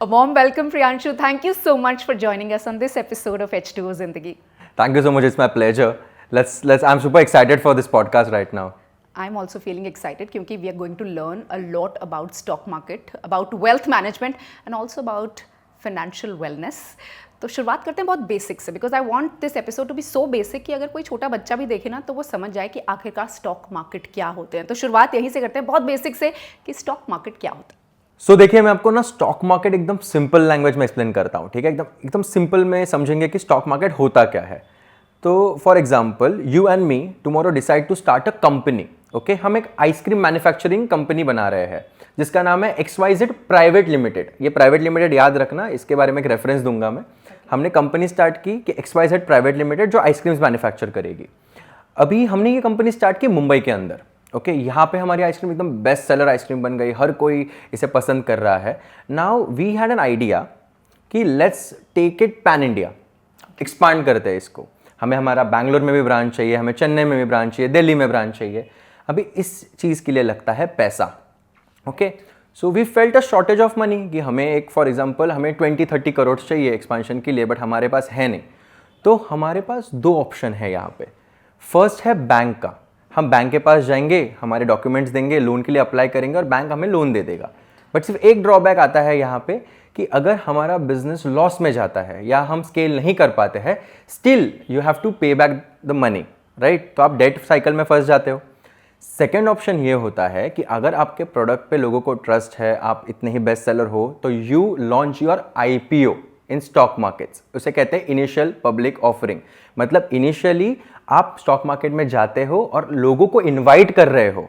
A warm welcome, Priyanshu. Thank you so much for joining us on this episode of H2O Zindagi. Thank you so much. It's my pleasure. I'm super excited for this podcast right now. I'm also feeling excited because we are going to learn a lot about stock market, about wealth management and also about financial wellness. तो शुरुआत करते हैं बहुत basic से because I want this episode to be so basic कि अगर कोई छोटा बच्चा भी देखे ना तो वो समझ जाए कि आखिरकार स्टॉक मार्केट क्या होते हैं. तो शुरुआत यहीं से करते हैं बहुत बेसिक से कि स्टॉक मार्केट क्या होता है. सो देखिए, मैं आपको ना स्टॉक मार्केट एकदम सिंपल लैंग्वेज में एक्सप्लेन करता हूँ. ठीक है, एकदम सिंपल में समझेंगे कि स्टॉक मार्केट होता क्या है. तो for example, you and me tomorrow decide to start a company. Okay, हम एक आइसक्रीम मैन्युफैक्चरिंग कंपनी बना रहे हैं जिसका नाम है XYZ प्राइवेट लिमिटेड. ये प्राइवेट लिमिटेड याद रखना, इसके बारे में एक रेफरेंस दूंगा मैं. हमने कंपनी स्टार्ट की कि XYZ प्राइवेट लिमिटेड जो आइसक्रीम्स मैन्युफैक्चर करेगी. अभी हमने ये कंपनी स्टार्ट की मुंबई के अंदर. ओके, यहाँ पे हमारी आइसक्रीम एकदम बेस्ट सेलर आइसक्रीम बन गई, हर कोई इसे पसंद कर रहा है. Now we had an idea कि let's take it pan India, expand करते हैं इसको. हमें हमारा बैंगलोर में भी ब्रांच चाहिए, हमें चेन्नई में भी ब्रांच चाहिए, दिल्ली में ब्रांच चाहिए. अभी इस चीज़ के लिए लगता है पैसा. Okay, so we felt a shortage of money कि हमें एक फॉर एग्जांपल हमें 20-30 करोड़ चाहिए एक्सपांशन के लिए, बट हमारे पास है नहीं. तो हमारे पास दो ऑप्शन है यहाँ पे. फर्स्ट है बैंक का. हम बैंक के पास जाएंगे, हमारे डॉक्यूमेंट्स देंगे, लोन के लिए अप्लाई करेंगे और बैंक हमें लोन दे देगा. बट सिर्फ एक ड्रॉबैक आता है यहाँ पे कि अगर हमारा बिजनेस लॉस में जाता है या हम स्केल नहीं कर पाते हैं, स्टिल यू हैव टू पे बैक द मनी, राइट. तो आप डेट साइकिल में फंस जाते हो. सेकेंड ऑप्शन ये होता है कि अगर आपके प्रोडक्ट पे लोगों को ट्रस्ट है, आप इतने ही बेस्ट सेलर हो, तो you launch your IPO in stock markets. उसे कहते हैं इनिशियल पब्लिक ऑफरिंग. मतलब इनिशियली आप स्टॉक मार्केट में जाते हो और लोगों को इनवाइट कर रहे हो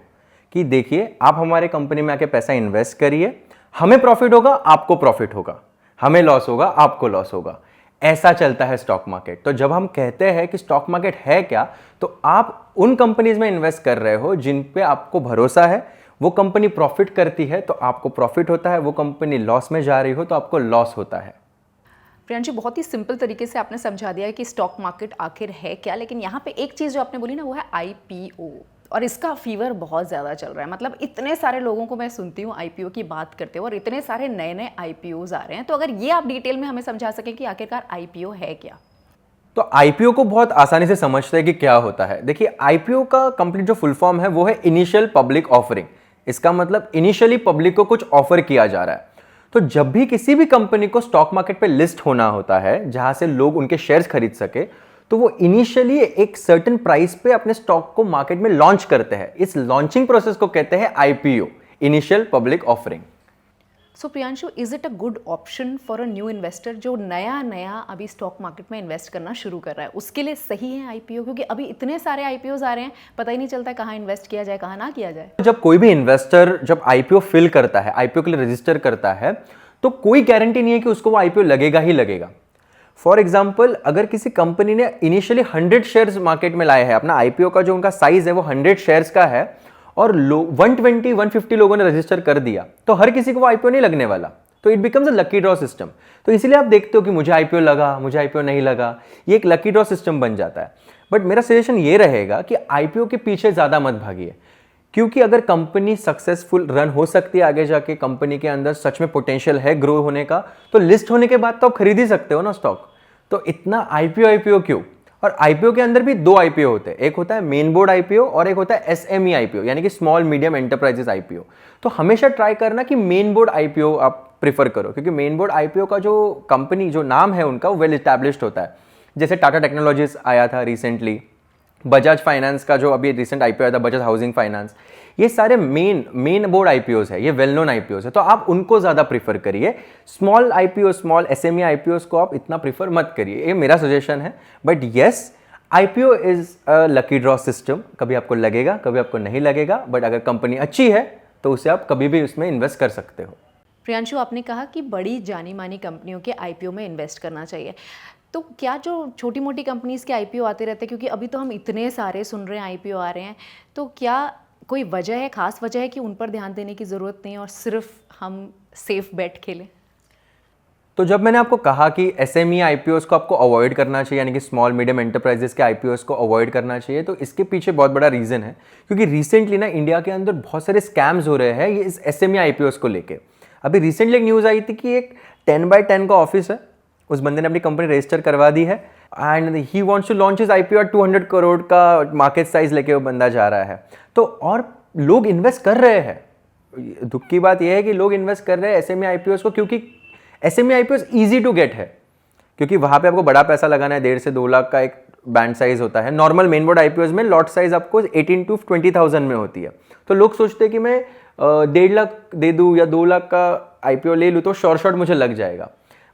कि देखिए, आप हमारे कंपनी में आके पैसा इन्वेस्ट करिए, हमें प्रॉफिट होगा, आपको प्रॉफिट होगा, हमें लॉस होगा, आपको लॉस होगा. ऐसा चलता है स्टॉक मार्केट. तो जब हम कहते हैं कि स्टॉक मार्केट है क्या, तो आप उन कंपनीज में इन्वेस्ट कर रहे हो जिन पे आपको भरोसा है. वो कंपनी प्रॉफिट करती है तो आपको प्रॉफिट होता है, वो कंपनी लॉस में जा रही हो तो आपको लॉस होता है. प्रियांशु, बहुत ही सिंपल तरीके से आपने समझा दिया है कि स्टॉक मार्केट आखिर है क्या. लेकिन यहाँ पे एक चीज़ जो आपने बोली ना, वो है IPO, और इसका फीवर बहुत ज़्यादा चल रहा है. मतलब इतने सारे लोगों को मैं सुनती हूँ IPO की बात करते हो और इतने सारे नए नए IPOs आ रहे हैं. तो अगर ये आप डिटेल में हमें समझा सकें कि आखिरकार IPO है क्या. तो IPO को बहुत आसानी से समझते हैं कि क्या होता है. देखिए, IPO का कंप्लीट जो फुल फॉर्म है वो है इनिशियल पब्लिक ऑफरिंग. इसका मतलब इनिशियली पब्लिक को कुछ ऑफर किया जा रहा है. तो जब भी किसी भी कंपनी को स्टॉक मार्केट पे लिस्ट होना होता है जहां से लोग उनके शेयर्स खरीद सके, तो वो इनिशियली एक सर्टेन प्राइस पे अपने स्टॉक को मार्केट में लॉन्च करते हैं. इस लॉन्चिंग प्रोसेस को कहते हैं IPO, initial public offering. So Priyanshu, is it a good option for a new investor जो नया नया अभी स्टॉक मार्केट में इन्वेस्ट करना शुरू कर रहा है, उसके लिए सही है IPO? क्योंकि अभी इतने सारे IPOs आ रहे हैं, पता ही नहीं चलता है कहाँ इन्वेस्ट किया जाए, कहाँ ना किया जाए. जब कोई भी इन्वेस्टर जब IPO फिल करता है, IPO के लिए रजिस्टर करता है, तो कोई गारंटी नहीं है कि उसको वो IPO लगेगा ही लगेगा. फॉर एग्जाम्पल, अगर किसी कंपनी ने इनिशियली 100 शेयर्स मार्केट में लाए हैं, अपना IPO का जो उनका साइज है वो 100 शेयर्स का है, और 120-150 लोगों ने रजिस्टर कर दिया, तो हर किसी को वो IPO नहीं लगने वाला. तो it becomes a lucky draw system. तो इसलिए आप देखते हो कि मुझे IPO लगा, मुझे IPO नहीं लगा, ये एक लकी ड्रॉ सिस्टम बन जाता है. बट मेरा सजेशन ये रहेगा कि IPO के पीछे ज़्यादा मत भागिए, क्योंकि अगर कंपनी सक्सेसफुल रन हो सकती है आगे जाके, कंपनी के अंदर सच में पोटेंशियल है ग्रो होने का, तो लिस्ट होने के बाद तो आप खरीद ही सकते हो ना स्टॉक. तो इतना IPO क्यों? और IPO के अंदर भी दो IPO होते हैं. एक होता है मेन बोर्ड IPO और एक होता है SME IPO, यानी कि स्मॉल मीडियम एंटरप्राइजेस IPO. तो हमेशा ट्राई करना कि मेन बोर्ड IPO आप प्रीफर करो, क्योंकि मेन बोर्ड IPO का जो कंपनी जो नाम है उनका वो वेल एस्टैब्लिश्ड होता है. जैसे टाटा टेक्नोलॉजीज आया था रिसेंटली, बजाज फाइनेंस का जो अभी रिसेंट IPO आया था, बजाज हाउसिंग फाइनेंस, ये सारे मेन बोर्ड IPOs है, ये वेल नोन IPOs है. तो आप उनको ज़्यादा प्रीफर करिए. Small IPO, small SME IPOs को आप इतना प्रीफर मत करिए, ये मेरा सजेशन है. But yes, IPO is a lucky draw system. कभी आपको लगेगा, कभी आपको नहीं लगेगा, बट अगर कंपनी अच्छी है तो उसे आप कभी भी उसमें इन्वेस्ट कर सकते हो. प्रियांशु, आपने कहा कि बड़ी जानी मानी कंपनियों के IPO में इन्वेस्ट करना चाहिए. तो क्या जो छोटी मोटी कंपनीज़ के IPO आते रहते हैं, क्योंकि अभी तो हम इतने सारे सुन रहे हैं IPO आ रहे हैं, तो क्या कोई वजह है, खास वजह है कि उन पर ध्यान देने की ज़रूरत नहीं है और सिर्फ हम सेफ बेट खेलें? तो जब मैंने आपको कहा कि SME IPOs को आपको अवॉइड करना चाहिए, यानी कि स्मॉल मीडियम एंटरप्राइजेस के IPOs को अवॉइड करना चाहिए, तो इसके पीछे बहुत बड़ा रीज़न है. क्योंकि रिसेंटली ना इंडिया के अंदर बहुत सारे स्कैम्स हो रहे हैं ये इस SME IPOs को लेके. अभी रिसेंटली एक न्यूज़ आई थी कि एक 10x10 का ऑफिस है, उस बंदे ने अपनी कंपनी रजिस्टर करवा दी है and he wants to launch his IPO at 200 crore का मार्केट साइज लेके वो बंदा जा रहा है। तो और लोग इन्वेस्ट कर रहे हैं, दुख की बात यह है कि लोग इन्वेस्ट कर रहे हैं एसएमई आईपीओस को, क्योंकि SME IPOs easy to get है, क्योंकि वहां पे आपको बड़ा पैसा लगाना है, 1.5 से 2 लाख का एक बैंड साइज होता है। नॉर्मल मेन बोर्ड आईपीओस में लॉट साइज आपको 18 to 20,000 में होती है। तो लोग सोचते हैं कि मैं 1.5 लाख दे दूं या 2 लाख का आईपीओ ले लूं तो शॉर्ट मुझे लग जाएगा।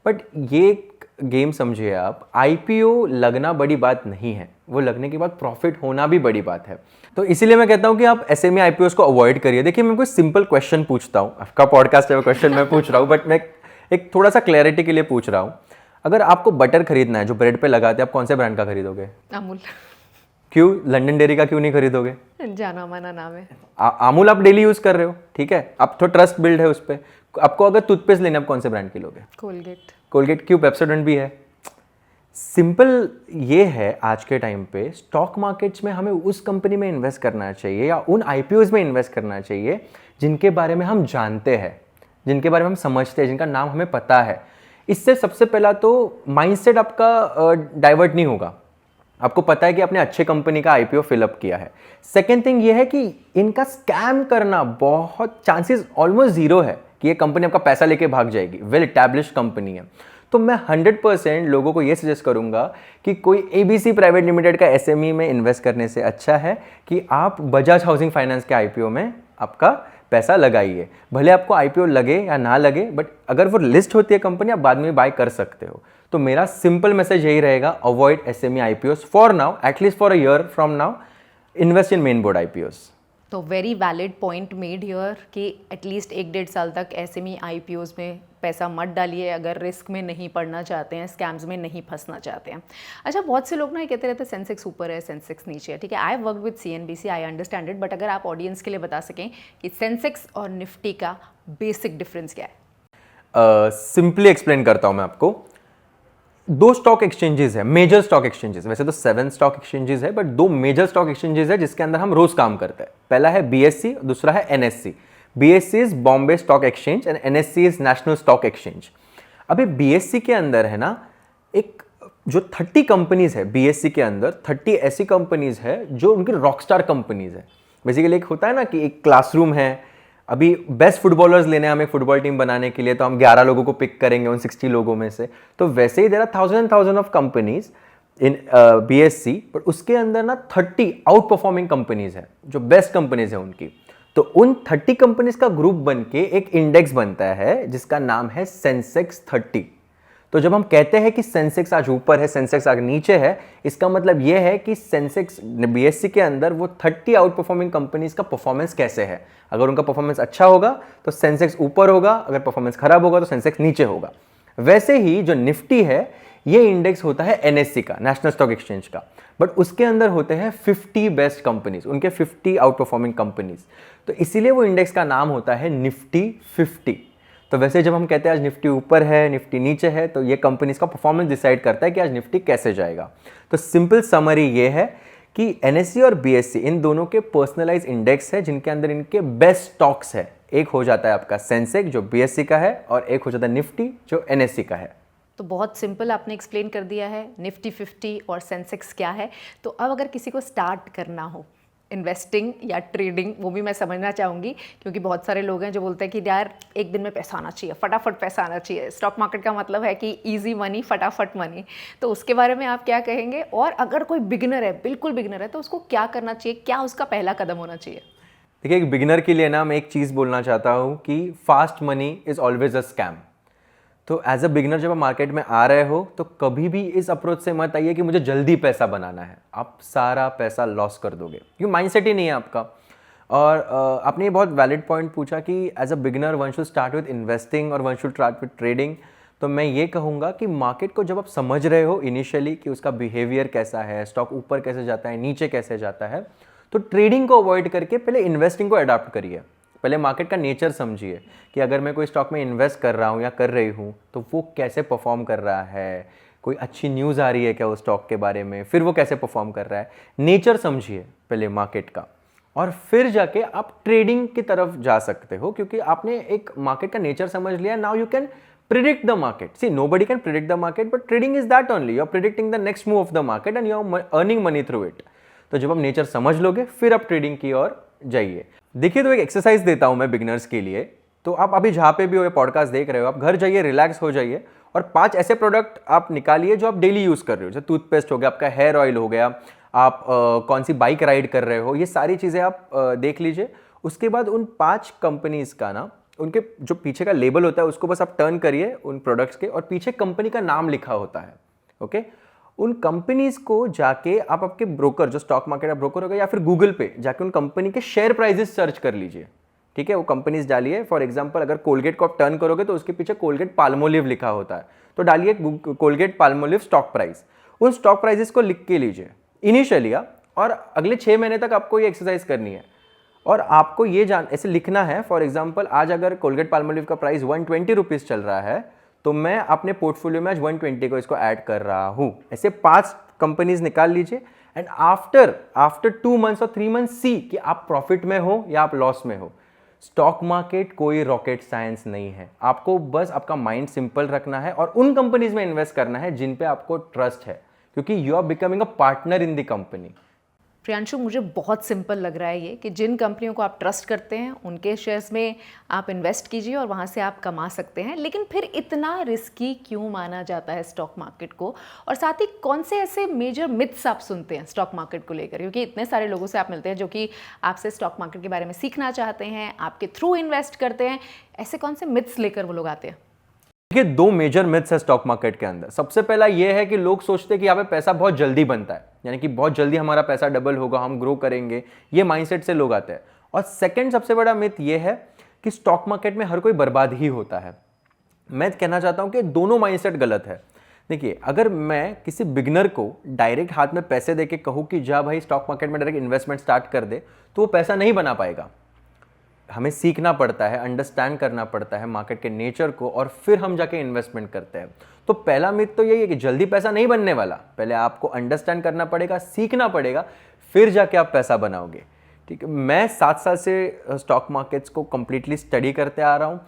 बट ये गेम समझिए आप, आईपीओ लगना बड़ी बात नहीं है, वो लगने के बाद प्रॉफिट होना भी बड़ी बात है। तो इसीलिए मैं कहता हूं कि आप एसएमई आईपीओस को अवॉइड करिए। देखिए मैं कोई सिंपल क्वेश्चन पूछता हूं, आपका पॉडकास्ट है वो क्वेश्चन मैं पूछ रहा हूं, बट मैं एक थोड़ा सा क्लैरिटी के लिए पूछ रहा हूं। अगर आपको बटर खरीदना है जो ब्रेड पे लगाते हैं, आप कौन से ब्रांड का खरीदोगे? अमूल। क्यों? लंडन डेयरी का क्यों नहीं खरीदोगे? जाना माना नाम है। अमूल आप डेली यूज कर रहे हो, ठीक है, आप तो ट्रस्ट बिल्ड है उस पर। आपको अगर टूथपेस्ट लेना, आप कौन से ब्रांड की लोगे? कोलगेट। कोलगेट क्यों? पेप्सोडेंट भी है। सिंपल ये है, आज के टाइम पे स्टॉक मार्केट्स में हमें उस कंपनी में इन्वेस्ट करना चाहिए या उन आईपीओज में इन्वेस्ट करना चाहिए जिनके बारे में हम जानते हैं, जिनके बारे में हम समझते हैं, जिनका नाम हमें पता है। इससे सबसे पहला तो माइंडसेट आपका डाइवर्ट नहीं होगा, आपको पता है कि आपने अच्छे कंपनी का आईपीओ फिलअप किया है। सेकेंड थिंग ये है कि इनका स्कैम करना बहुत चांसेस ऑलमोस्ट जीरो है कि ये कंपनी आपका पैसा लेके भाग जाएगी, वेल एस्टैब्लिश्ड कंपनी है। तो मैं 100% लोगों को ये सजेस्ट करूंगा कि कोई एबीसी प्राइवेट लिमिटेड का एसएमई में इन्वेस्ट करने से अच्छा है कि आप बजाज हाउसिंग फाइनेंस के आईपीओ में आपका पैसा लगाइए। भले आपको आईपीओ लगे या ना लगे, बट अगर वो लिस्ट होती है कंपनी, आप बाद में बाय कर सकते हो। तो मेरा सिंपल मैसेज यही रहेगा, avoid SME IPOs for now, at least for a year from now, invest in main board IPOs. तो very valid point made here कि एटलीस्ट 1-1.5 साल तक एसएमई आईपीओस में पैसा मत डालिए अगर रिस्क में नहीं पड़ना चाहते हैं, स्कैम्स में नहीं फंसना चाहते हैं। अच्छा, बहुत से लोग ना ये कहते रहते हैं सेंसेक्स ऊपर है, सेंसेक्स नीचे है, ठीक है, I work with CNBC, I understand it, but अगर आप ऑडियंस के लिए बता सकें कि सेंसेक्स और निफ्टी का बेसिक डिफरेंस क्या है? सिंपली एक्सप्लेन करता हूं मैं आपको। 2 स्टॉक एक्सचेंजेस है, मेजर स्टॉक एक्सचेंजेस, वैसे तो 7 स्टॉक एक्सचेंजेस है, बट 2 मेजर स्टॉक एक्सचेंजेस है जिसके अंदर हम रोज काम करते हैं। पहला है बीएससी, दूसरा है NSC. BSc is Bombay stock exchange and NSC is national stock exchange. अभी बीएससी के अंदर है ना, एक जो 30 कंपनीज है बीएससी के अंदर, 30 ऐसी कंपनीज है जो उनकी रॉकस्टार कंपनीज है। बेसिकली एक होता है ना कि एक क्लासरूम है, अभी बेस्ट फुटबॉलर्स लेने हमें फुटबॉल टीम बनाने के लिए, तो हम 11 लोगों को पिक करेंगे उन 60 लोगों में से। तो वैसे ही there are thousand of companies in BSE, but उसके अंदर ना 30 आउट परफॉर्मिंग कंपनीज है जो बेस्ट कंपनीज है उनकी। तो उन 30 कंपनीज का ग्रुप बन के एक इंडेक्स बनता है जिसका नाम है सेंसेक्स 30। तो जब हम कहते हैं कि सेंसेक्स आज ऊपर है, सेंसेक्स आज नीचे है, इसका मतलब यह है कि सेंसेक्स बीएससी के अंदर वो 30 आउट परफॉर्मिंग कंपनीज का परफॉर्मेंस कैसे है। अगर उनका परफॉर्मेंस अच्छा होगा तो सेंसेक्स ऊपर होगा, अगर परफॉर्मेंस खराब होगा तो सेंसेक्स नीचे होगा। वैसे ही जो निफ्टी है, ये इंडेक्स होता है एनएससी का, नेशनल स्टॉक एक्सचेंज का, बट उसके अंदर होते हैं 50 बेस्ट कंपनीज, उनके 50 आउट परफॉर्मिंग कंपनीज। तो इसीलिए वो इंडेक्स का नाम होता है निफ्टी 50। तो वैसे जब हम कहते हैं आज निफ्टी ऊपर है, निफ्टी नीचे है, तो ये कंपनीज का परफॉर्मेंस डिसाइड करता है कि आज निफ्टी कैसे जाएगा। तो सिंपल समरी ये है कि एनएससी और बीएससी इन दोनों के पर्सनलाइज इंडेक्स है जिनके अंदर इनके बेस्ट स्टॉक्स है। एक हो जाता है आपका सेंसेक्स जो बीएससी का है, और एक हो जाता है निफ्टी जो एनएससी का है। तो बहुत सिंपल आपने एक्सप्लेन कर दिया है निफ्टी 50 और सेंसेक्स क्या है। तो अब अगर किसी को स्टार्ट करना हो इन्वेस्टिंग या ट्रेडिंग, वो भी मैं समझना चाहूँगी, क्योंकि बहुत सारे लोग हैं जो बोलते हैं कि यार एक दिन में पैसा आना चाहिए, फटाफट पैसा आना चाहिए। स्टॉक मार्केट का मतलब है कि इजी मनी, फटाफट मनी। तो उसके बारे में आप क्या कहेंगे? और अगर कोई बिगिनर है, बिल्कुल बिगिनर है, तो उसको क्या करना चाहिए, क्या उसका पहला कदम होना चाहिए? देखिए, एक बिगिनर के लिए ना मैं एक चीज़ बोलना चाहता हूँ कि fast money is always a scam. तो एज अ बिगिनर जब आप मार्केट में आ रहे हो तो कभी भी इस अप्रोच से मत आइए कि मुझे जल्दी पैसा बनाना है, आप सारा पैसा लॉस कर दोगे, क्योंकि माइंडसेट ही नहीं है आपका। और आपने ये बहुत वैलिड पॉइंट पूछा कि as a beginner one should start with investing और one should start with trading. तो मैं ये कहूँगा कि मार्केट को जब आप समझ रहे हो इनिशियली कि उसका बिहेवियर कैसा है, स्टॉक ऊपर कैसे जाता है, नीचे कैसे जाता है, तो ट्रेडिंग को अवॉइड करके पहले इन्वेस्टिंग को अडॉप्ट करिए। पहले मार्केट का नेचर समझिए कि अगर मैं कोई स्टॉक में इन्वेस्ट कर रहा हूँ या कर रही हूँ तो वो कैसे परफॉर्म कर रहा है, कोई अच्छी न्यूज़ आ रही है क्या उस स्टॉक के बारे में, फिर वो कैसे परफॉर्म कर रहा है। नेचर समझिए पहले मार्केट का, और फिर जाके आप ट्रेडिंग की तरफ जा सकते हो, क्योंकि आपने एक मार्केट का नेचर समझ लिया. Now you can predict the market. See, nobody can predict the market, but trading is that only. You're predicting the next move of the market and you're earning money through it. तो जब आप nature समझ लोगे फिर आप trading की ओर जाइए. देखिए, तो एक एक्सरसाइज देता हूं मैं बिगिनर्स के लिए. तो आप अभी जहां पे भी हो, पॉडकास्ट देख रहे हो, आप घर जाइए, रिलैक्स हो जाइए और 5 ऐसे प्रोडक्ट आप निकालिए जो आप डेली यूज कर रहे हो. जैसे टूथपेस्ट हो गया, आपका हेयर ऑयल हो गया, आप कौन सी बाइक राइड कर रहे हो, ये सारी चीजें आप देख लीजिए. उसके बाद उन 5 कंपनीज का ना, उनके जो पीछे का लेबल होता है उसको बस आप टर्न करिए उन प्रोडक्ट्स के, और पीछे कंपनी का नाम लिखा होता है. ओके, उन कंपनीज को जाके आप आपके ब्रोकर, जो स्टॉक मार्केट का ब्रोकर होगा, या फिर गूगल पे जाके उन कंपनी के शेयर प्राइसेस सर्च कर लीजिए. ठीक है, वो कंपनीज डालिए. फॉर एग्जांपल, अगर कोलगेट को आप टर्न करोगे तो उसके पीछे कोलगेट पाल्मोलिव लिखा होता है, तो डालिए कोलगेट पाल्मोलिव स्टॉक प्राइस. उन स्टॉक प्राइसेस को लिख के लीजिए इनिशियली, और अगले 6 महीने तक आपको ये एक्सरसाइज करनी है. और आपको ये ऐसे लिखना है. फॉर एग्जांपल, आज अगर कोलगेट पाल्मोलिव का प्राइस 120 रुपीज चल रहा है, तो मैं अपने पोर्टफोलियो में आज 120 को इसको ऐड कर रहा हूं. ऐसे 5 कंपनीज निकाल लीजिए, एंड आफ्टर 2 मंथ्स और 3 मंथ्स सी कि आप प्रॉफिट में हो या आप लॉस में हो. स्टॉक मार्केट कोई रॉकेट साइंस नहीं है. आपको बस आपका माइंड सिंपल रखना है और उन कंपनीज में इन्वेस्ट करना है जिन पे आपको ट्रस्ट है, क्योंकि you are becoming a partner in the company. Priyanshu, मुझे बहुत सिंपल लग रहा है ये कि जिन कंपनियों को आप ट्रस्ट करते हैं उनके शेयर्स में आप इन्वेस्ट कीजिए और वहाँ से आप कमा सकते हैं. लेकिन फिर इतना रिस्की क्यों माना जाता है स्टॉक मार्केट को, और साथ ही कौन से ऐसे मेजर मिथ्स आप सुनते हैं स्टॉक मार्केट को लेकर, क्योंकि इतने सारे लोगों से आप मिलते हैं जो कि आपसे स्टॉक मार्केट के बारे में सीखना चाहते हैं, आपके थ्रू इन्वेस्ट करते हैं. ऐसे कौन से मिथ्स लेकर वो लोग आते हैं? देखिए, 2 मेजर मिथ्स है स्टॉक मार्केट के अंदर. सबसे पहला ये है कि लोग सोचते हैं कि यहाँ पे पैसा बहुत जल्दी बनता है, यानी कि बहुत जल्दी हमारा पैसा डबल होगा, हम ग्रो करेंगे. ये माइंडसेट से लोग आते हैं. और सेकंड सबसे बड़ा मिथ ये है कि स्टॉक मार्केट में हर कोई बर्बाद ही होता है. मैं कहना चाहता हूं कि दोनों माइंडसेट गलत है. देखिए, अगर मैं किसी बिगनर को डायरेक्ट हाथ में पैसे देके कहूं कि जा भाई स्टॉक मार्केट में डायरेक्ट इन्वेस्टमेंट स्टार्ट कर दे, तो वो पैसा नहीं बना पाएगा. हमें सीखना पड़ता है, अंडरस्टैंड करना पड़ता है मार्केट के नेचर को, और फिर हम जाके इन्वेस्टमेंट करते हैं. तो पहला मिथ तो यही है कि जल्दी पैसा नहीं बनने वाला. पहले आपको अंडरस्टैंड करना पड़ेगा, सीखना पड़ेगा, फिर जाके आप पैसा बनाओगे. ठीक है, मैं 7 साल से स्टॉक मार्केट्स को कंप्लीटली स्टडी करते आ रहा हूं.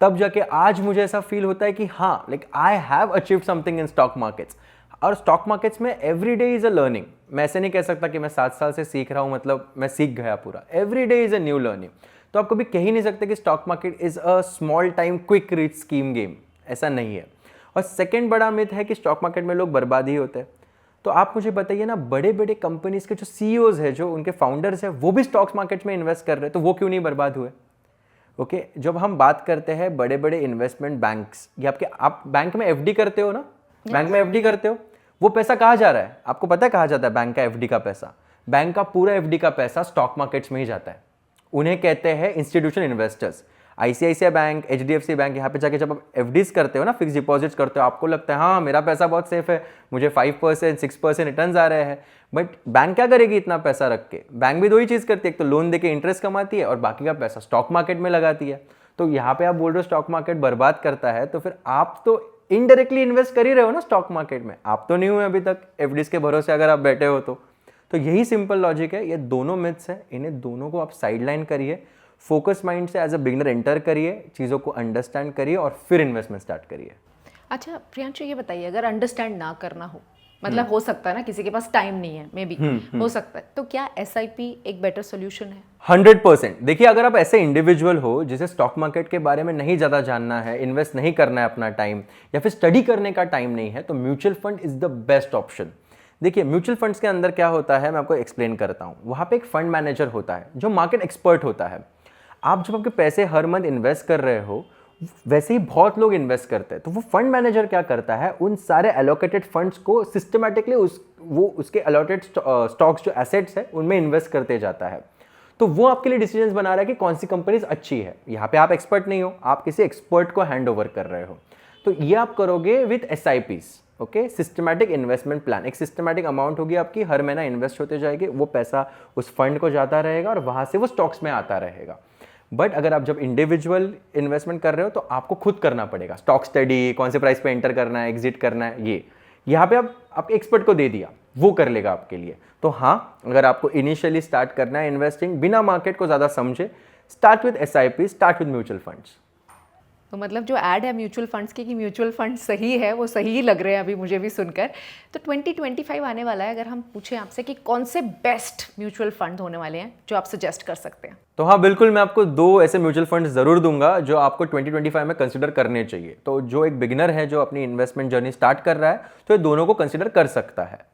तब जाके आज मुझे ऐसा फील होता है कि हाँ, like I have achieved something in stock markets. और स्टॉक मार्केट्स में every day is a learning. मैं ऐसे नहीं कह सकता कि मैं 7 साल से सीख रहा हूं मतलब मैं सीख गया पूरा. Every day is a new learning. तो आप कभी कह ही नहीं सकते कि stock market is a small time quick rich scheme game. ऐसा नहीं है. और सेकंड बड़ा मिथ है कि स्टॉक मार्केट में लोग बर्बाद ही होते हैं. तो आप मुझे बताइए ना, बड़े बड़े कंपनीज के जो सीईओज है, जो उनके फाउंडर्स हैं, वो भी स्टॉक मार्केट में इन्वेस्ट कर रहे हैं, तो वो क्यों नहीं बर्बाद हुए? ओके, जब हम बात करते हैं बड़े बड़े इन्वेस्टमेंट बैंक्स, या आप बैंक में एफडी करते हो ना, बैंक में एफडी करते हो, वो पैसा कहाँ जा रहा है? आपको पता है कहाँ जाता है बैंक का एफडी का पैसा? बैंक का पूरा एफडी का पैसा स्टॉक मार्केट्स में ही जाता है. उन्हें कहते हैं institutional investors. ICICI bank, HDFC bank, यहाँ पे जाके जब आप एफडीज करते हो ना, फिक्स डिपॉजिट्स करते हो, आपको लगता है हाँ मेरा पैसा बहुत सेफ है, मुझे 5% 6% रिटर्न आ रहे हैं. बट बैंक क्या करेगी इतना पैसा रख के? बैंक भी 2 ही चीज़ करती है, एक तो लोन देके इंटरेस्ट कमाती है और बाकी का पैसा स्टॉक मार्केट में लगाती है. तो यहाँ पे आप बोल रहे हो स्टॉक मार्केट बर्बाद करता है, तो फिर आप तो इनडायरेक्टली इन्वेस्ट कर ही रहे हो ना स्टॉक मार्केट में. आप तो नहीं हुए अभी तक एफडीज के भरोसे अगर आप बैठे हो तो यही सिंपल लॉजिक है. ये दोनों मिथ्स है, इन्हें दोनों को आप साइडलाइन करिए, फोकस माइंड से एज अ बिगिनर एंटर करिए, चीज़ों को अंडरस्टैंड करिए और फिर इन्वेस्टमेंट स्टार्ट करिए. अच्छा प्रियांशु, ये बताइए, अगर अंडरस्टैंड ना करना हो, मतलब हो सकता है ना किसी के पास टाइम नहीं है, मे बी हो सकता है, तो क्या एसआईपी एक बेटर सोल्यूशन है? 100%. देखिए, अगर आप ऐसे इंडिविजुअल हो जिसे स्टॉक मार्केट के बारे में नहीं ज़्यादा जानना है, इन्वेस्ट नहीं करना है अपना टाइम, या फिर स्टडी करने का टाइम नहीं है, तो mutual fund is the best option. देखिए, म्यूचुअल फंड्स के अंदर क्या होता है, मैं आपको एक्सप्लेन करता हूँ. वहाँ पे एक फंड मैनेजर होता है जो मार्केट एक्सपर्ट होता है. आप जब आपके पैसे हर मंथ इन्वेस्ट कर रहे हो, वैसे ही बहुत लोग इन्वेस्ट करते हैं. तो वो फंड मैनेजर क्या करता है, उन सारे एलोकेटेड फंड्स को सिस्टमैटिकली उसके अलॉटेड स्टॉक्स जो एसेट्स है उनमें इन्वेस्ट करते जाता है. तो वो आपके लिए डिसीजंस बना रहा है कि कौन सी कंपनीज अच्छी है. यहाँ पे आप एक्सपर्ट नहीं हो, आप किसी एक्सपर्ट को हैंड ओवर कर रहे हो. तो ये आप करोगे with SIPs. Okay, systematic investment plan. एक सिस्टमैटिक अमाउंट होगी आपकी, हर महीना इन्वेस्ट होते जाएगी, वो पैसा उस फंड को जाता रहेगा और वहाँ से वो स्टॉक्स में आता रहेगा. बट अगर आप जब इंडिविजुअल इन्वेस्टमेंट कर रहे हो तो आपको खुद करना पड़ेगा. स्टॉक स्टडी, कौन से प्राइस पे एंटर करना है, एग्जिट करना है, ये यहाँ पे आप एक्सपर्ट को दे दिया. वो कर लेगा आपके लिए। तो हाँ, अगर आपको इनिशियली स्टार्ट करना है इन्वेस्टिंग बिना मार्केट को ज़्यादा समझे, start with SIP, start with mutual funds. तो मतलब जो ऐड है म्यूचुअल फंड्स की कि म्यूचुअल फंड सही है, वो सही ही लग रहे हैं अभी मुझे भी सुनकर। तो 2025 आने वाला है, अगर हम पूछें आपसे कि कौन से बेस्ट म्यूचुअल फंड होने वाले हैं जो आप सजेस्ट कर सकते हैं? तो हाँ, बिल्कुल, मैं आपको 2 ऐसे म्यूचुअल फंड ज़रूर दूंगा जो आपको 2025 में कंसिडर करने चाहिए। तो जो एक बिगिनर है जो अपनी इन्वेस्टमेंट जर्नी स्टार्ट कर रहा है, तो ये दोनों को कंसिडर कर सकता है।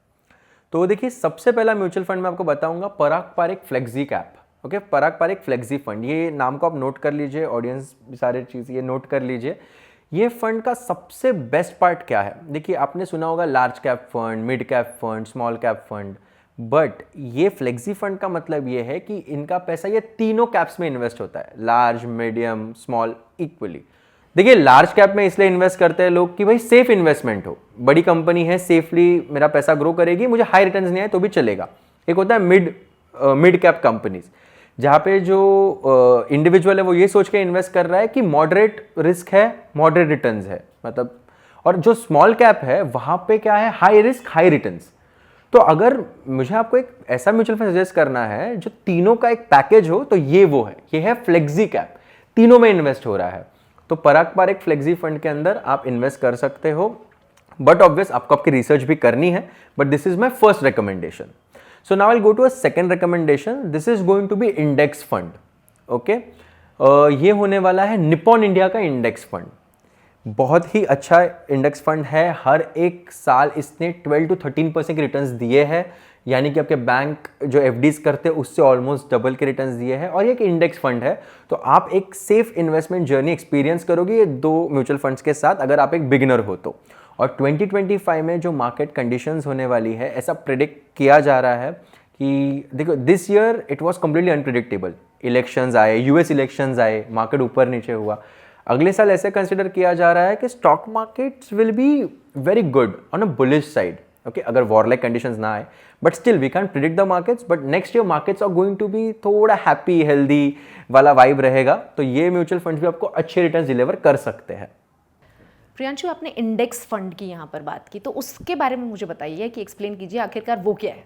तो देखिए, सबसे पहला म्यूचुअल फंड मैं आपको बताऊंगा पराग पारिक फ्लेक्सी कैप। ओके, पराग पारिक फ्लेक्सी फंड, ये नाम को आप नोट कर लीजिए, ऑडियंस सारे चीज़ ये नोट कर लीजिए। ये फंड का सबसे बेस्ट पार्ट क्या है? देखिए, आपने सुना होगा large cap fund, mid cap fund, small cap fund, but ये फ्लेक्सी फंड का मतलब ये है कि इनका पैसा ये तीनों कैप्स में इन्वेस्ट होता है, लार्ज, मीडियम, स्मॉल, इक्वली। देखिए, लार्ज कैप में इसलिए इन्वेस्ट करते हैं लोग कि भाई सेफ इन्वेस्टमेंट हो, बड़ी कंपनी है, सेफली मेरा पैसा ग्रो करेगी, मुझे हाई रिटर्न्स नहीं आए तो भी चलेगा। एक होता है मिड कैप कंपनीज, जहाँ पे जो इंडिविजुअल है वो ये सोच के इन्वेस्ट कर रहा है कि मॉडरेट रिस्क है, मॉडरेट रिटर्न्स है, मतलब। और जो स्मॉल कैप है वहाँ पे क्या है, हाई रिस्क हाई रिटर्न्स। तो अगर मुझे आपको एक ऐसा म्यूचुअल फंड सजेस्ट करना है जो तीनों का एक पैकेज हो, तो ये वो है, ये है फ्लेक्सी कैप, तीनों में इन्वेस्ट हो रहा है। तो पराग पारिक फ्लेक्सी फंड के अंदर आप इन्वेस्ट कर सकते हो, बट ऑब्वियस आपको आपकी रिसर्च भी करनी है, but this is my first recommendation. So now I'll go to a second recommendation. This is going to be index fund. Okay? ये होने वाला है निपॉन इंडिया का इंडेक्स फंड। बहुत ही अच्छा इंडेक्स फंड है, हर एक साल इसने 12 to 13% के रिटर्न्स दिए हैं, यानी कि आपके बैंक जो FDs करते हैं उससे ऑलमोस्ट डबल के रिटर्न्स दिए हैं, और ये एक इंडेक्स फंड है। तो आप एक सेफ इन्वेस्टमेंट जर्नी एक्सपीरियंस करोगे ये 2 म्यूचुअल फंड्स के साथ, अगर आप एक बिगिनर हो तो। और 2025 में जो मार्केट कंडीशंस होने वाली है, ऐसा प्रिडिक्ट किया जा रहा है कि देखो, this year it was completely unpredictable. Elections आए, US इलेक्शंस आए, मार्केट ऊपर नीचे हुआ। अगले साल ऐसे कंसिडर किया जा रहा है कि stock markets will be very good on a bullish side. Okay, अगर वॉरलाइक कंडीशंस ना आए, but still we can predict the markets, but next year markets are going to be थोड़ा हैप्पी हेल्दी वाला वाइब रहेगा। तो ये mutual funds भी आपको अच्छे रिटर्न डिलीवर कर सकते हैं। प्रियांशु, आपने इंडेक्स फंड की यहाँ पर बात की, तो उसके बारे में मुझे बताइए कि एक्सप्लेन कीजिए आखिरकार वो क्या है।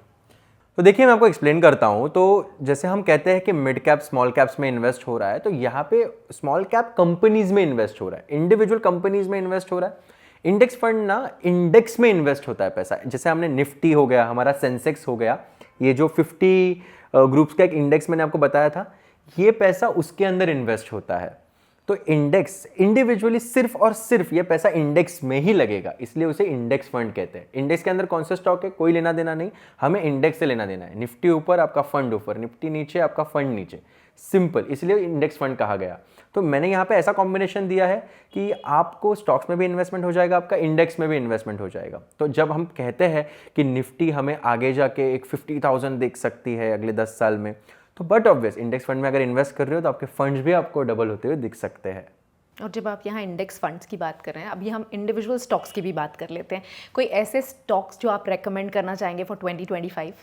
तो देखिए, मैं आपको एक्सप्लेन करता हूँ। तो जैसे हम कहते हैं कि मिड कैप स्मॉल कैप्स में इन्वेस्ट हो रहा है, तो यहाँ पे स्मॉल कैप कंपनीज में इन्वेस्ट हो रहा है, इंडिविजुअल कंपनीज में इन्वेस्ट हो रहा है। इंडेक्स फंड ना इंडेक्स में इन्वेस्ट होता है पैसा, जैसे हमने निफ्टी हो गया, हमारा सेंसेक्स हो गया, ये जो 50 ग्रुप्स का एक इंडेक्स मैंने आपको बताया था, ये पैसा उसके अंदर इन्वेस्ट होता है। तो इंडेक्स इंडिविजुअली सिर्फ और सिर्फ ये पैसा इंडेक्स में ही लगेगा, इसलिए उसे इंडेक्स फंड कहते हैं। इंडेक्स के अंदर कौन सा स्टॉक है, कोई लेना देना नहीं, हमें इंडेक्स से लेना देना है। निफ्टी ऊपर, आपका फंड ऊपर, निफ्टी नीचे, आपका फंड नीचे, सिंपल, इसलिए इंडेक्स फंड कहा गया। तो मैंने यहाँ पे ऐसा कॉम्बिनेशन दिया है कि आपको स्टॉक्स में भी इन्वेस्टमेंट हो जाएगा, आपका इंडेक्स में भी इन्वेस्टमेंट हो जाएगा। तो जब हम कहते हैं कि निफ्टी हमें आगे जाके एक 50,000 देख सकती है अगले 10 साल में, तो बट ऑब्वियस इंडेक्स फंड में अगर इन्वेस्ट कर रहे हो तो आपके फंड्स भी आपको डबल होते हुए दिख सकते हैं। और जब आप यहाँ इंडेक्स फंड्स की बात कर रहे हैं, अभी हम इंडिविजुअल स्टॉक्स की भी बात कर लेते हैं। कोई ऐसे स्टॉक्स जो आप रेकमेंड करना चाहेंगे फॉर 2025?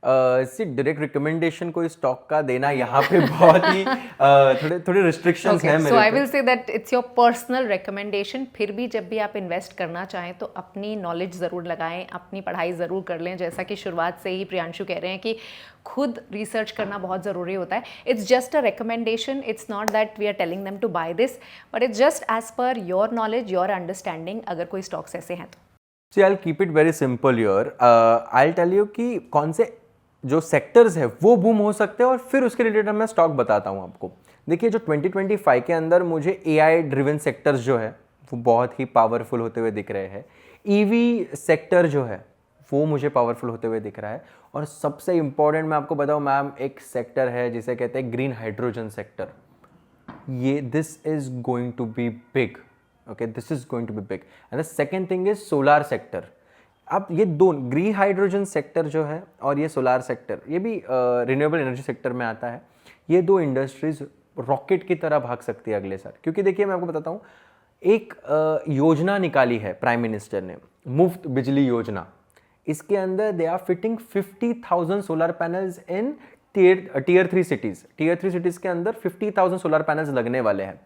सी डायरेक्ट रिकमेंडेशन कोई स्टॉक का देना यहाँ पे बहुत ही थोड़े रिस्ट्रिक्शंस हैं मेरे सो आई पे। Will say that it's your personal recommendation. फिर भी जब भी आप इन्वेस्ट करना चाहें तो अपनी नॉलेज ज़रूर लगाएं, अपनी पढ़ाई ज़रूर कर लें। जैसा कि शुरुआत से ही प्रियांशु कह रहे हैं कि खुद रिसर्च करना बहुत ज़रूरी होता है। It's just a recommendation, it's not that we are telling them to buy this, but it's just as per your knowledge, your understanding, अगर कोई स्टॉक्स ऐसे हैं तो। See I will keep it very simple here. I will tell you कि कौन से जो sectors है वो बूम हो सकते हैं, और फिर उसके रिलेटेड मैं स्टॉक बताता हूँ आपको। देखिए, जो 2025 के अंदर मुझे AI ड्रिवन सेक्टर्स जो है वो बहुत ही पावरफुल होते हुए दिख रहे हैं। EV सेक्टर जो है वो मुझे पावरफुल होते हुए दिख रहा है। और सबसे इंपॉर्टेंट मैं आपको बताऊँ मैम, एक सेक्टर है जिसे कहते हैं ग्रीन हाइड्रोजन सेक्टर। ये this is going to be big. Okay, this is going to be big. And the second thing is solar sector. अब ये दो ग्रीन हाइड्रोजन सेक्टर जो है और ये सोलार सेक्टर, ये भी रिन्यूएबल एनर्जी सेक्टर में आता है। ये दो इंडस्ट्रीज रॉकेट की तरह भाग सकती है अगले साल, क्योंकि देखिए मैं आपको बताता हूँ, एक योजना निकाली है प्राइम मिनिस्टर ने, मुफ्त बिजली योजना। इसके अंदर they are fitting 50,000 solar panels in tier 3 cities. Tier 3 cities के अंदर 50,000 सोलर पैनल्स लगने वाले हैं।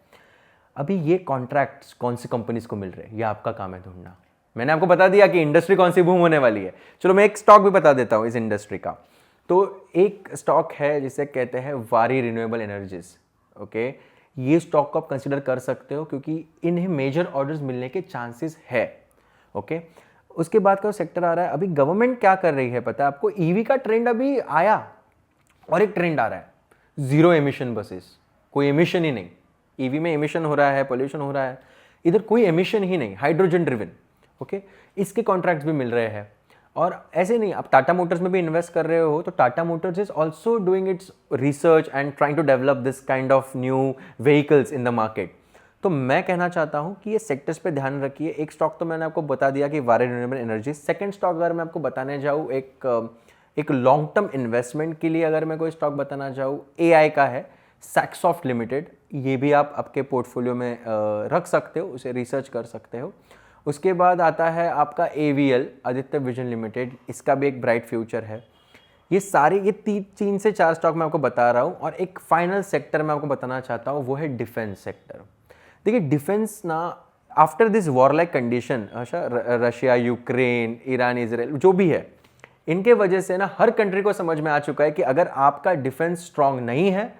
अभी ये कॉन्ट्रैक्ट्स कौन सी कंपनीज को मिल रहे हैं, ये आपका काम है ढूंढना। मैंने आपको बता दिया कि इंडस्ट्री कौन सी बूम होने वाली है। चलो मैं एक स्टॉक भी बता देता हूँ इस इंडस्ट्री का। तो एक स्टॉक है जिसे कहते हैं वारी रिन्यूएबल एनर्जीज। ओके, ये स्टॉक को आप कंसिडर कर सकते हो क्योंकि इन्हें मेजर ऑर्डर्स मिलने के चांसेस है। ओके, उसके बाद का सेक्टर आ रहा है, अभी गवर्नमेंट क्या कर रही है पता है आपको? ईवी का ट्रेंड अभी आया और एक ट्रेंड आ रहा है, जीरो एमिशन बसेस। कोई एमिशन ही नहीं, ईवी में एमिशन हो रहा है, पोल्यूशन हो रहा है, इधर कोई एमिशन ही नहीं, हाइड्रोजन ड्रिवन। ओके, इसके कॉन्ट्रैक्ट्स भी मिल रहे हैं। और ऐसे नहीं, आप टाटा मोटर्स में भी इन्वेस्ट कर रहे हो तो Tata Motors is also doing its research and trying to develop this kind of new vehicles in the market. तो मैं कहना चाहता हूं कि ये सेक्टर्स पे ध्यान रखिए। एक स्टॉक तो मैंने आपको बता दिया कि वारी रिन्यूएबल एनर्जी। सेकंड स्टॉक अगर मैं आपको बताने जाऊँ, एक लॉन्ग टर्म इन्वेस्टमेंट के लिए अगर मैं कोई स्टॉक बताना चाहूँ, एआई का है, सैक्सॉफ्ट लिमिटेड। ये भी आप आपके पोर्टफोलियो में रख सकते हो, उसे रिसर्च कर सकते हो। उसके बाद आता है आपका एवीएल, आदित्य विजन लिमिटेड, इसका भी एक ब्राइट फ्यूचर है। ये सारे, ये 3 से 4 स्टॉक मैं आपको बता रहा हूँ। और एक फाइनल सेक्टर मैं आपको बताना चाहता हूँ, वो है डिफेंस सेक्टर। देखिए डिफेंस ना, after this war like condition, Russia Ukraine Iran Israel जो भी है, इनके वजह से ना हर कंट्री को समझ में आ चुका है कि अगर आपका डिफेंस स्ट्रांग नहीं है,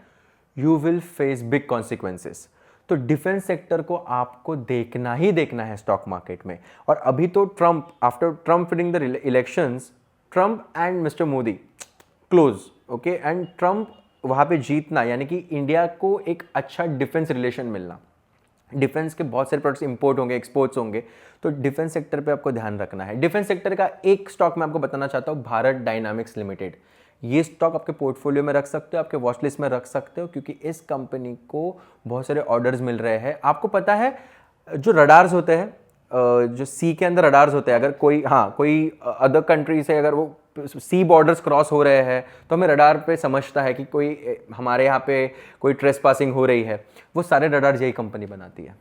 you will face big consequences. तो डिफेंस सेक्टर को आपको देखना ही देखना है स्टॉक मार्केट में। और अभी तो Trump, after Trump winning the elections, Trump and mister Modi close. Okay, and Trump वहाँ पे जीतना यानी कि इंडिया को एक अच्छा डिफेंस रिलेशन मिलना। डिफेंस के बहुत सारे प्रोडक्ट्स इंपोर्ट होंगे, एक्सपोर्ट्स होंगे, तो डिफेंस सेक्टर पे आपको ध्यान रखना है। डिफेंस सेक्टर का एक स्टॉक मैं आपको बताना चाहता हूँ, भारत डायनामिक्स लिमिटेड। ये स्टॉक आपके पोर्टफोलियो में रख सकते हो, आपके वॉच लिस्ट में रख सकते हो, क्योंकि इस कंपनी को बहुत सारे ऑर्डर्स मिल रहे हैं। आपको पता है जो रडार्स होते हैं, जो सी के अंदर रडार्स होते हैं, अगर कोई अदर कंट्री से अगर वो सी बॉर्डर्स क्रॉस हो रहे हैं तो हमें रडार पे समझता है कि कोई हमारे यहाँ पे कोई ट्रेस पासिंग हो रही है। वो सारे रडार्स यही कंपनी बनाती है।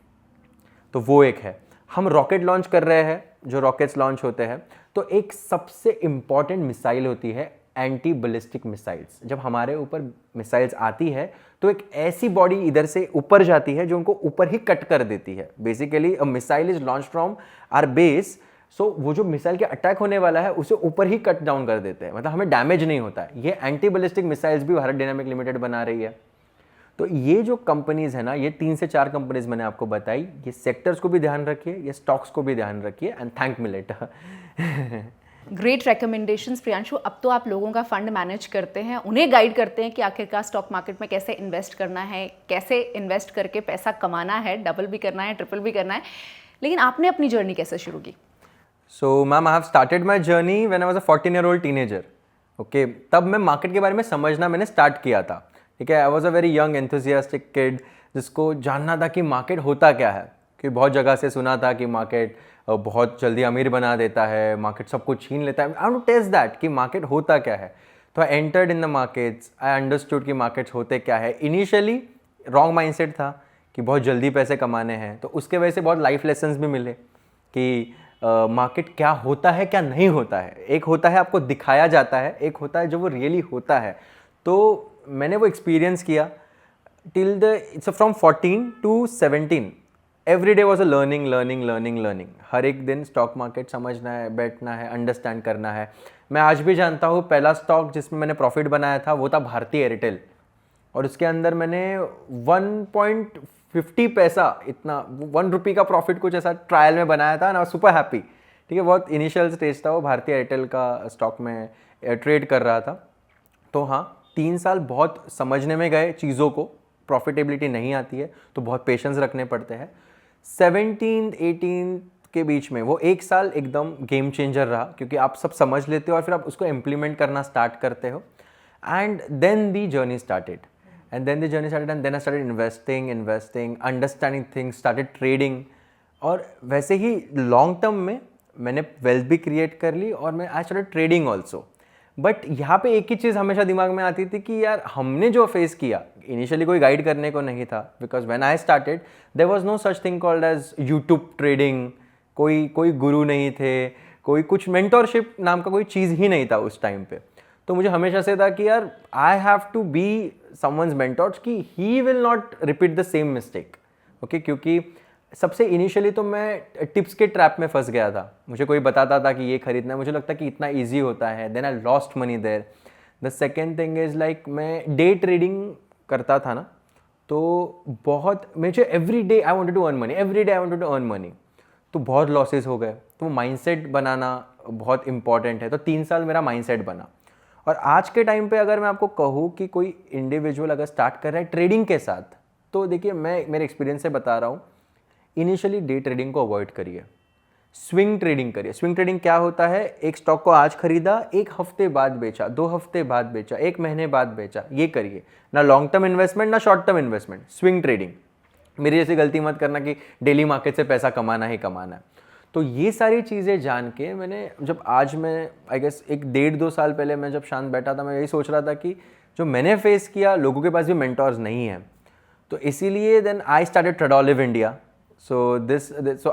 तो वो एक है। हम रॉकेट लॉन्च कर रहे हैं, जो रॉकेट्स लॉन्च होते हैं, तो एक सबसे इंपॉर्टेंट मिसाइल होती है एंटी बैलिस्टिक मिसाइल्स। जब हमारे ऊपर मिसाइल्स आती है तो एक ऐसी बॉडी इधर से ऊपर जाती है जो उनको ऊपर ही कट कर देती है। Basically a missile is launch from our base, so वो जो मिसाइल के अटैक होने वाला है उसे ऊपर ही कट डाउन कर देते हैं, मतलब हमें डैमेज नहीं होता है। ये एंटी बैलिस्टिक मिसाइल्स भी भारत डायनामिक लिमिटेड बना रही है। तो ये जो कंपनीज है ना, ये 3 से 4 कंपनीज मैंने आपको बताई। ये सेक्टर्स को भी ध्यान रखिए, ये स्टॉक्स को भी ध्यान रखिए, and thank me later. Great recommendations Priyanshu. अब तो आप लोगों का फंड मैनेज करते हैं, उन्हें गाइड करते हैं कि आखिरकार स्टॉक मार्केट में कैसे इन्वेस्ट करना है, कैसे इन्वेस्ट करके पैसा कमाना है, डबल भी करना है, ट्रिपल भी करना है। लेकिन आपने अपनी जर्नी कैसे शुरू की? So ma'am, I have started my journey when I was a 14-year-old teenager. Okay, तब मैं मार्केट के बारे में समझना मैंने स्टार्ट किया था। ठीक है, I was a very young enthusiastic kid, जिसको जानना था कि मार्केट होता क्या है। कि बहुत जगह से सुना था कि मार्केट बहुत जल्दी अमीर बना देता है, मार्केट सब कुछ छीन लेता है। I want to test that कि मार्केट होता क्या है। तो I entered in the markets, I understood कि मार्केट्स होते क्या है। इनिशियली रॉन्ग माइंडसेट था कि बहुत जल्दी पैसे कमाने हैं, तो उसके वजह से बहुत लाइफ लेसन्स भी मिले कि मार्केट क्या होता है, क्या नहीं होता है। एक होता है आपको दिखाया जाता है, एक होता है जो वो रियली होता है। तो मैंने वो एक्सपीरियंस किया till the it's from 14 to 17। Every day was a learning. हर एक दिन स्टॉक मार्केट समझना है, बैठना है, अंडरस्टैंड करना है। मैं आज भी जानता हूँ, पहला स्टॉक जिसमें मैंने प्रॉफिट बनाया था वो था भारती एयरटेल, और उसके अंदर मैंने 1.50 पैसा, इतना 1 रुपये का प्रॉफिट कुछ ऐसा ट्रायल में बनाया था, ना सुपर हैप्पी। ठीक है, बहुत इनिशियल स्टेज था वो, भारती एयरटेल का स्टॉक में ट्रेड कर रहा था। तो हाँ, 3 साल बहुत समझने में गए चीज़ों को, प्रॉफिटेबिलिटी नहीं आती है तो बहुत पेशेंस रखने पड़ते हैं। 17-18 के बीच में वो 1 साल एकदम गेम चेंजर रहा, क्योंकि आप सब समझ लेते हो और फिर आप उसको इम्प्लीमेंट करना स्टार्ट करते हो। And then the journey started, and then I started investing, understanding things, started trading. और वैसे ही लॉन्ग टर्म में मैंने वेल्थ भी क्रिएट कर ली, और मैं I started trading also. But यहाँ पे एक ही चीज़ हमेशा दिमाग में आती थी कि यार हमने जो फेस किया, इनिशियली कोई गाइड करने को नहीं था, because when I started there was no such thing called as YouTube trading. कोई गुरु नहीं थे, कोई कुछ मेंटोरशिप नाम का कोई चीज़ ही नहीं था उस टाइम पे। तो मुझे हमेशा से था कि यार I have to be someone's mentor, कि he will not repeat the same mistake. Okay, क्योंकि सबसे इनिशियली तो मैं टिप्स के ट्रैप में फंस गया था। मुझे कोई बताता था कि ये खरीदना है, मुझे लगता कि इतना ईजी होता है, then I lost money there. The second thing is like मैं डे ट्रेडिंग करता था ना, तो बहुत मुझे every day I wanted to earn money, every day I wanted to earn money, तो बहुत लॉसेस हो गए। तो माइंडसेट बनाना बहुत इंपॉर्टेंट है। तो 3 साल मेरा माइंडसेट बना। और आज के टाइम पे अगर मैं आपको कहूँ कि कोई इंडिविजुअल अगर स्टार्ट कर रहा है ट्रेडिंग के साथ, तो देखिए मैं मेरे एक्सपीरियंस से बता रहा हूँ, इनिशियली डे ट्रेडिंग को अवॉइड करिए, स्विंग ट्रेडिंग करिए। स्विंग ट्रेडिंग क्या होता है, एक स्टॉक को आज खरीदा, 1 हफ्ते बाद बेचा, 2 हफ्ते बाद बेचा, 1 महीने बाद बेचा, ये करिए। ना लॉन्ग टर्म इन्वेस्टमेंट ना short term investment, swing trading. मेरी जैसी गलती मत करना कि डेली मार्केट से पैसा कमाना ही कमाना है। तो ये सारी चीज़ें जान के मैंने जब आज मैं आई गेस 1-1.5-2 साल पहले मैं जब शांत बैठा था, मैं यही सोच रहा था कि जो मैंने फेस किया, लोगों के पास भी मेंटोर्स नहीं है। तो इसीलिए then I started Tradolive India. So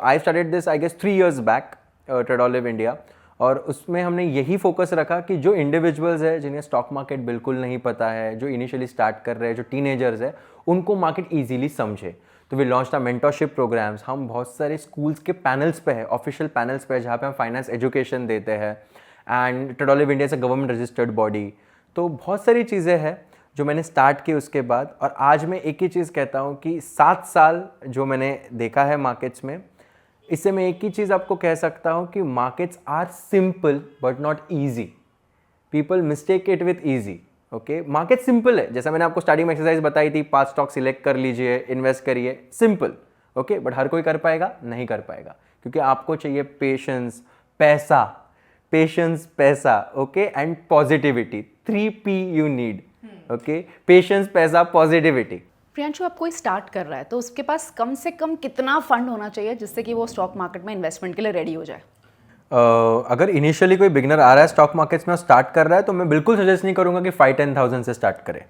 I started this I guess 3 years back, Tradolive India. और उसमें हमने यही फोकस रखा कि जो इंडिविजुअल्स है जिन्हें स्टॉक मार्केट बिल्कुल नहीं पता है, जो इनिशियली स्टार्ट कर रहे हैं, जो टीनेजर्स है, उनको मार्केट इजीली समझे। तो we launch the mentorship programs. हम बहुत सारे स्कूल्स के पैनल्स पे है, ऑफिशियल पैनल्स पे है, जहाँ पे हम फाइनेंस एजुकेशन देते हैं। एंड ट्रेडोलिव इंडिया से गवर्नमेंट रजिस्टर्ड बॉडी। तो बहुत सारी चीज़ें हैं जो मैंने स्टार्ट की उसके बाद। और आज मैं एक ही चीज़ कहता हूँ कि 7 साल जो मैंने देखा है मार्केट्स में, इससे मैं एक ही चीज़ आपको कह सकता हूँ कि markets are simple but not easy. People mistake it with easy. Okay, market simple है, जैसा मैंने आपको स्टार्टिंग में एक्सरसाइज बताई थी, 5 स्टॉक सिलेक्ट कर लीजिए, इन्वेस्ट करिए, सिंपल। ओके, बट हर कोई कर पाएगा? नहीं कर पाएगा, क्योंकि आपको चाहिए पेशेंस, पैसा, पेशेंस, पैसा, okay, and positivity. 3P you need. Okay, patience, पैसा, पॉजिटिविटी। प्रियांशु, आप कोई स्टार्ट कर रहा है तो उसके पास कम से कम कितना फंड होना चाहिए जिससे कि वो स्टॉक मार्केट में इन्वेस्टमेंट के लिए रेडी हो जाए? अगर इनिशियली कोई बिगनर आ रहा है स्टॉक मार्केट्स में, स्टार्ट कर रहा है, तो मैं बिल्कुल सजेस्ट नहीं करूंगा कि 5-10,000 से स्टार्ट करें।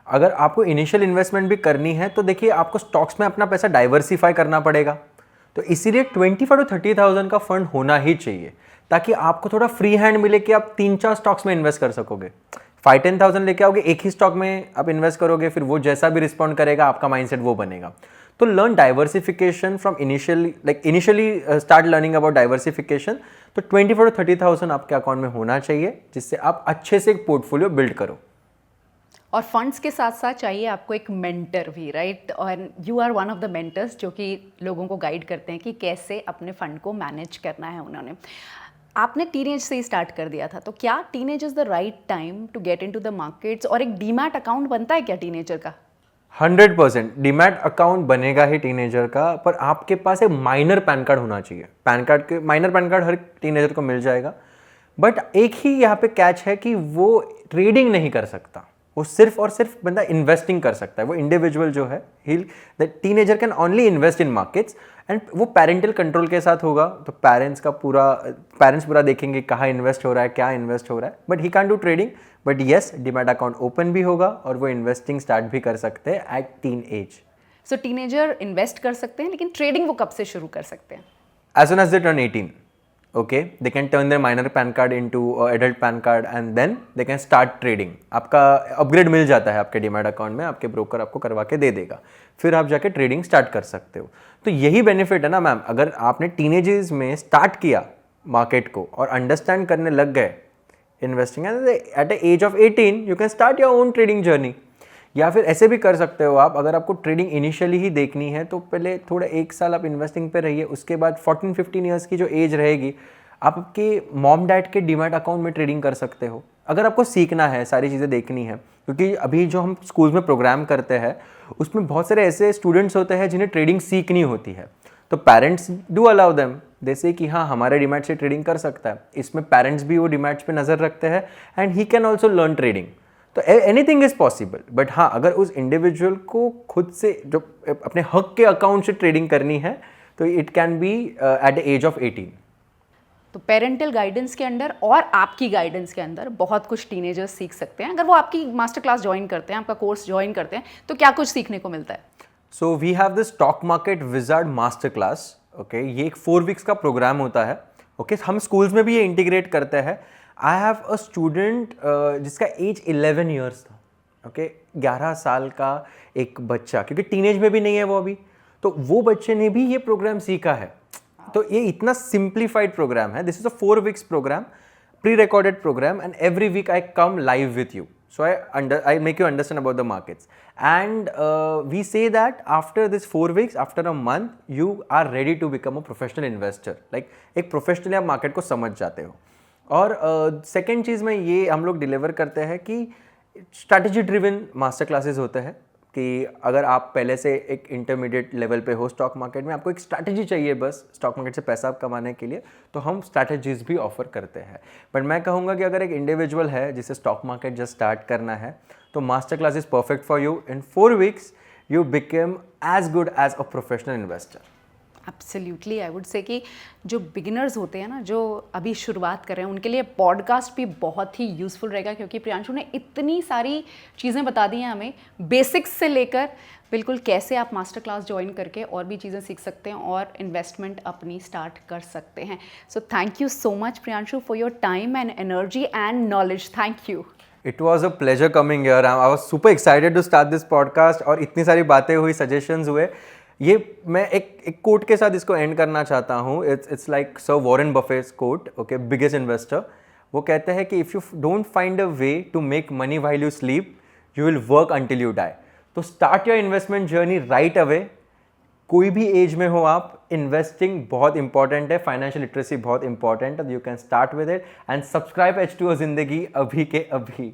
अगर आपको इनिशियल इन्वेस्टमेंट भी करनी है तो देखिए आपको स्टॉक्स में अपना पैसा डाइवर्सिफाई करना पड़ेगा। तो इसीलिए 25,000 का फंड होना ही चाहिए, ताकि आपको थोड़ा फ्री हैंड मिले कि आप 3-4 स्टॉक्स में इन्वेस्ट कर सकोगे। 5-10,000 लेके आओगे, एक ही स्टॉक में आप इन्वेस्ट करोगे, फिर वो जैसा भी रिस्पॉन्ड करेगा आपका माइंडसेट वो बनेगा। तो learn diversification from initially start learning about diversification. तो 24,000-30,000 आपके अकाउंट में होना चाहिए, जिससे आप अच्छे से एक पोर्टफोलियो बिल्ड करो। और फंड्स के साथ साथ चाहिए आपको एक मेंटर भी, राइट? और you are one of the mentors जो कि लोगों को गाइड करते हैं कि कैसे अपने फंड को मैनेज करना है उन्होंने। आपने टीनेज से ही स्टार्ट कर दिया था, तो क्या teenage is the right time to get into the markets? और एक डीमैट अकाउंट बनता है क्या टीनेजर का? 100% डीमैट अकाउंट बनेगा ही टीनेजर का, पर आपके पास एक माइनर पैन कार्ड होना चाहिए। माइनर पैन कार्ड हर टीनेजर को मिल जाएगा, बट एक ही यहाँ पे कैच है कि वो ट्रेडिंग नहीं कर सकता, वो सिर्फ और सिर्फ बंदा इन्वेस्टिंग कर सकता है। वो इंडिविजुअल जो है, the teenager can only invest in markets, and वो पेरेंटल कंट्रोल के साथ होगा। तो पेरेंट्स पूरा देखेंगे कहाँ इन्वेस्ट हो रहा है, क्या इन्वेस्ट हो रहा है। But he can do trading, but yes, demat account open भी होगा और वो इन्वेस्टिंग स्टार्ट भी कर सकते हैं एट टीन एज। सो टीनेजर इन्वेस्ट कर सकते हैं, लेकिन ट्रेडिंग वो कब से शुरू कर सकते हैं? As soon as they turn 18, okay, they can turn their minor PAN card into adult PAN card and then they can start trading. आपका अपग्रेड मिल जाता है आपके डीमैट अकाउंट में, आपके ब्रोकर आपको करवा के दे देगा, फिर आप जाके ट्रेडिंग स्टार्ट कर सकते हो। तो यही बेनिफिट है ना मैम, अगर आपने टीनेजेस में स्टार्ट किया मार्केट को और अंडरस्टैंड करने लग गए investing, at the age of 18 you can start your own trading journey. या फिर ऐसे भी कर सकते हो आप, अगर आपको ट्रेडिंग इनिशियली ही देखनी है तो पहले थोड़ा 1 साल आप इन्वेस्टिंग पे रहिए, उसके बाद 14-15 ईयर्स की जो एज रहेगी आप आपके मॉम डैड के डीमैट अकाउंट में ट्रेडिंग कर सकते हो। अगर आपको सीखना है, सारी चीज़ें देखनी है, क्योंकि अभी जो हम स्कूल्स में प्रोग्राम करते हैं उसमें बहुत सारे ऐसे स्टूडेंट्स होते हैं जिन्हें ट्रेडिंग सीखनी होती है। तो पेरेंट्स डू अलाउ देम, जैसे कि हाँ हमारे डीमैट से ट्रेडिंग कर सकता है, इसमें पेरेंट्स भी वो डीमैट्स पे नज़र रखते हैं and he can also learn trading. तो एनीथिंग इज पॉसिबल, बट हाँ अगर उस इंडिविजुअल को खुद से जो अपने हक के अकाउंट से ट्रेडिंग करनी है तो it can be at the age of 18। तो पेरेंटल गाइडेंस के अंडर और आपकी गाइडेंस के अंदर बहुत कुछ टीनेजर्स सीख सकते हैं। अगर वो आपकी मास्टर क्लास ज्वाइन करते हैं, आपका कोर्स ज्वाइन करते हैं, तो क्या कुछ सीखने को मिलता है? So we have the stock market wizard master class. Okay, ये एक 4 वीक्स का प्रोग्राम होता है। ओके, हम स्कूल्स में भी ये इंटीग्रेट करते हैं। आई हैव अ स्टूडेंट जिसका एज 11 ईयर्स था। ओके, 11 साल का एक बच्चा, क्योंकि टीनेज में भी नहीं है वो अभी, तो वो बच्चे ने भी ये प्रोग्राम सीखा है। तो ये इतना सिंप्लीफाइड प्रोग्राम है। This is a 4 weeks program, pre recorded program, and every week I come live with you. So I make you understand about the markets, and we say that after this 4 weeks, after a month, you are ready to become a professional investor. Like एक professionally आप market को समझ जाते हो. और second चीज़ में ये हम लोग deliver करते हैं कि strategy driven master classes होते हैं कि अगर आप पहले से एक इंटरमीडिएट लेवल पे हो स्टॉक मार्केट में, आपको एक स्ट्रैटेजी चाहिए बस स्टॉक मार्केट से पैसा कमाने के लिए, तो हम स्ट्रैटेजीज भी ऑफर करते हैं. बट मैं कहूँगा कि अगर एक इंडिविजुअल है जिसे स्टॉक मार्केट जस्ट स्टार्ट करना है, तो master class is perfect for you. In 4 weeks you become as good as a professional investor. Absolutely, I would say कि जो बिगिनर्स होते हैं ना, जो अभी शुरुआत कर रहे हैं, उनके लिए पॉडकास्ट भी बहुत ही यूज़फुल रहेगा, क्योंकि प्रियांशु ने इतनी सारी चीज़ें बता दी हैं हमें, बेसिक्स से लेकर बिल्कुल कैसे आप मास्टर क्लास ज्वाइन करके और भी चीज़ें सीख सकते हैं और इन्वेस्टमेंट अपनी स्टार्ट कर सकते हैं. So thank you so much Priyanshu for your time and energy and knowledge. Thank you. It was a pleasure coming here. I was super excited to start this podcast, और इतनी सारी बातें हुई, सजेशंस हुए. ये मैं एक कोट के साथ इसको एंड करना चाहता हूँ. It's like sir Warren Buffett's quote, okay, biggest investor. वो कहते हैं कि if you don't find a way to make money while you sleep, you will work until you die. तो start your investment journey right away. कोई भी as में हो आप, इन्वेस्टिंग बहुत इंपॉर्टेंट है, फाइनेंशियल लिटरेसी बहुत इंपॉर्टेंट है. You can start with it and subscribe H2O जिंदगी अभी के अभी.